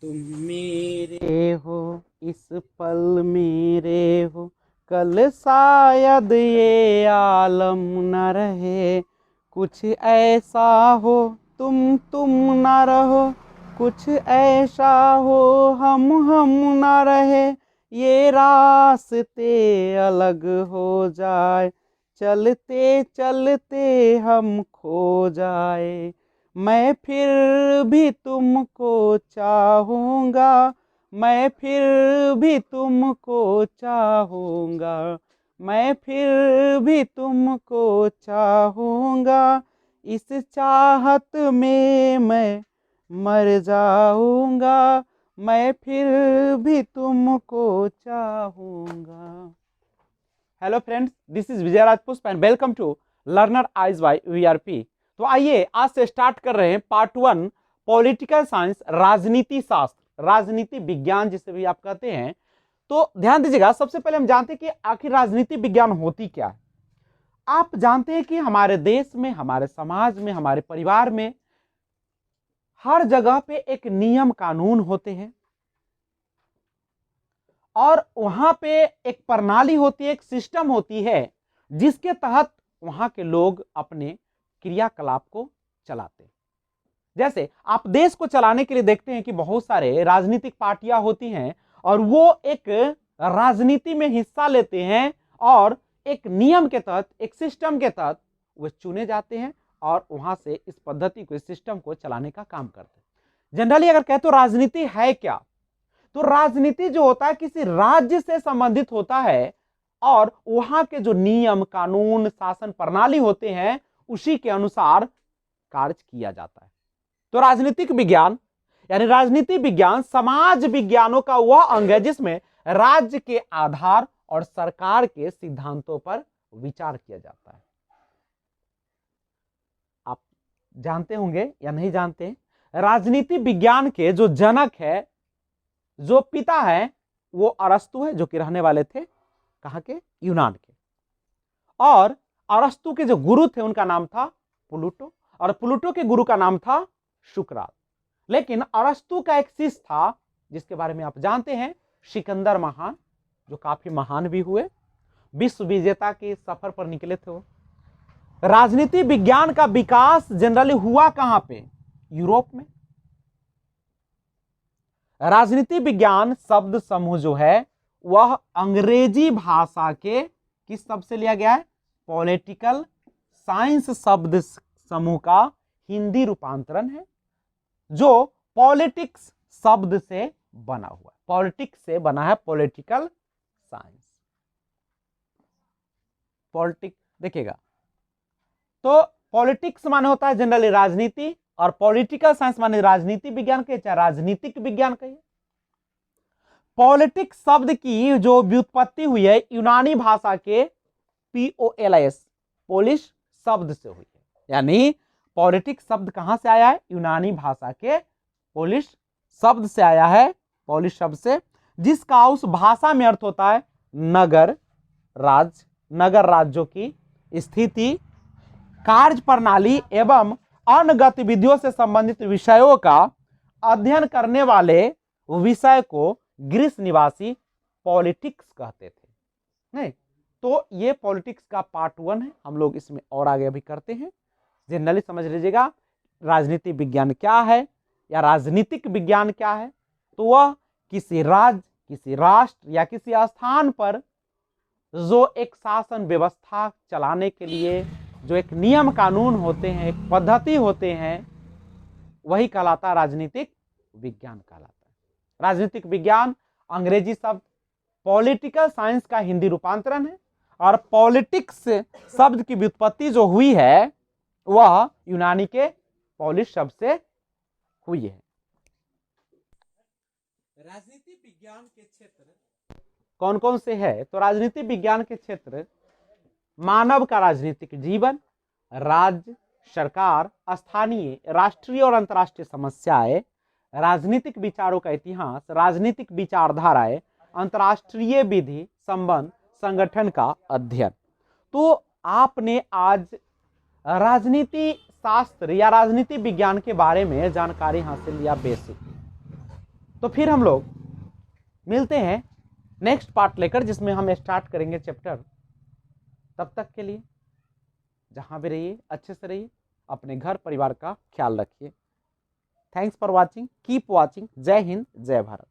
तुम मेरे हो, इस पल मेरे हो, कल शायद ये आलम न रहे। कुछ ऐसा हो, तुम न रहो, कुछ ऐसा हो, हम न रहे। ये रास्ते अलग हो जाए, चलते चलते हम खो जाए। मैं फिर भी तुमको चाहूँगा, मैं फिर भी तुमको चाहूँगा, मैं फिर भी तुमको चाहूँगा। इस चाहत में मैं मर जाऊँगा, मैं फिर भी तुमको चाहूँगा। Hello friends, this is Vijay Rajput and welcome to learner eyes by VRP. तो आइए आज से स्टार्ट कर रहे हैं पार्ट 1 पॉलिटिकल साइंस, राजनीति शास्त्र, राजनीति विज्ञान जिसे भी आप कहते हैं। तो ध्यान दीजिएगा, सबसे पहले हम जानते हैं कि आखिर राजनीति विज्ञान होती क्या है। आप जानते हैं कि हमारे देश में, हमारे समाज में, हमारे परिवार में हर जगह पे एक नियम कानून होते हैं और वहां पे एक प्रणाली होती है, एक सिस्टम होती है जिसके तहत वहां के लोग अपने क्रियाकलाप को चलाते हैं। जैसे आप देश को चलाने के लिए देखते हैं कि बहुत सारे राजनीतिक पार्टियां होती हैं और वो एक राजनीति में हिस्सा लेते हैं और एक नियम के तहत, एक सिस्टम के तहत वो चुने जाते हैं और वहां से इस पद्धति को, इस सिस्टम को चलाने का काम करते हैं। जनरली अगर कहे तो राजनीति है क्या, तो राजनीति जो होता है किसी राज्य से संबंधित होता है और वहां के जो नियम कानून शासन प्रणाली होते हैं उसी के अनुसार कार्य किया जाता है। तो राजनीतिक विज्ञान यानी राजनीति विज्ञान समाज विज्ञानों का वह अंग है जिसमें राज्य के आधार और सरकार के सिद्धांतों पर विचार किया जाता है। आप जानते होंगे या नहीं जानते, राजनीति विज्ञान के जो जनक है, जो पिता है, वो अरस्तु है, जो कि रहने वाले थे कहां के, यूनान के। और अरस्तु के जो गुरु थे उनका नाम था प्लूटो और प्लूटो के गुरु का नाम था शुक्रात। लेकिन अरस्तु का एक शिष्य था जिसके बारे में आप जानते हैं, सिकंदर महान, जो काफी महान भी हुए, विश्व विजेता के सफर पर निकले थे वो। राजनीति विज्ञान का विकास जनरली हुआ कहां पे, यूरोप में। राजनीति विज्ञान शब्द समूह जो है वह अंग्रेजी भाषा के किस शब्द से लिया गया है, पॉलिटिकल साइंस शब्द समूह का हिंदी रूपांतरण है, जो पॉलिटिक्स शब्द से बना हुआ है। पॉलिटिक्स से बना है पॉलिटिकल साइंस। पॉलिटिक्स देखिएगा, तो पॉलिटिक्स माने होता है जनरली राजनीति और पॉलिटिकल साइंस माने राजनीति विज्ञान के, चाहे राजनीतिक विज्ञान कहिए। पॉलिटिक्स शब्द की जो व्युत्पत्ति हुई है यूनानी भाषा के POLIS, पोलिश शब्द से हुई है। यानी पॉलिटिक्स शब्द कहां से आया है, यूनानी भाषा के पोलिश शब्द से आया है, पोलिश शब्द से, जिसका उस भाषा में अर्थ होता है नगर राज्य, नगर राज्यों की स्थिति, कार्य प्रणाली एवं अन्य गतिविधियों से संबंधित विषयों का अध्ययन करने वाले विषय को ग्रीस निवासी पॉलिटिक्स कहते थे। नहीं, तो ये पॉलिटिक्स का पार्ट 1 है, हम लोग इसमें और आगे अभी करते हैं। जनरली समझ लीजिएगा राजनीति विज्ञान क्या है या राजनीतिक विज्ञान क्या है, तो वह किसी राज्य, किसी राष्ट्र या किसी स्थान पर जो एक शासन व्यवस्था चलाने के लिए जो एक नियम कानून होते हैं, एक पद्धति होते हैं, वही कहलाता है राजनीतिक विज्ञान कहलाता है। राजनीतिक विज्ञान अंग्रेजी शब्द पॉलिटिकल साइंस का हिंदी रूपांतरण है और पॉलिटिक्स शब्द की व्युत्पत्ति जो हुई है वह यूनानी के पॉलिश शब्द से हुई है। राजनीति विज्ञान के क्षेत्र कौन कौन से है, तो राजनीति विज्ञान के क्षेत्र मानव का राजनीतिक जीवन, राज्य, सरकार, स्थानीय, राष्ट्रीय और अंतर्राष्ट्रीय समस्याएं, राजनीतिक विचारों का इतिहास, राजनीतिक विचारधाराएं, अंतर्राष्ट्रीय विधि, संबंध, संगठन का अध्ययन। तो आपने आज राजनीति शास्त्र या राजनीति विज्ञान के बारे में जानकारी हासिल या बेसिक। तो फिर हम लोग मिलते हैं नेक्स्ट पार्ट लेकर, जिसमें हम स्टार्ट करेंगे चैप्टर। तब तक के लिए जहां भी रहिए अच्छे से रहिए, अपने घर परिवार का ख्याल रखिए। Thanks for watching, keep watching. जय हिंद, जय भारत।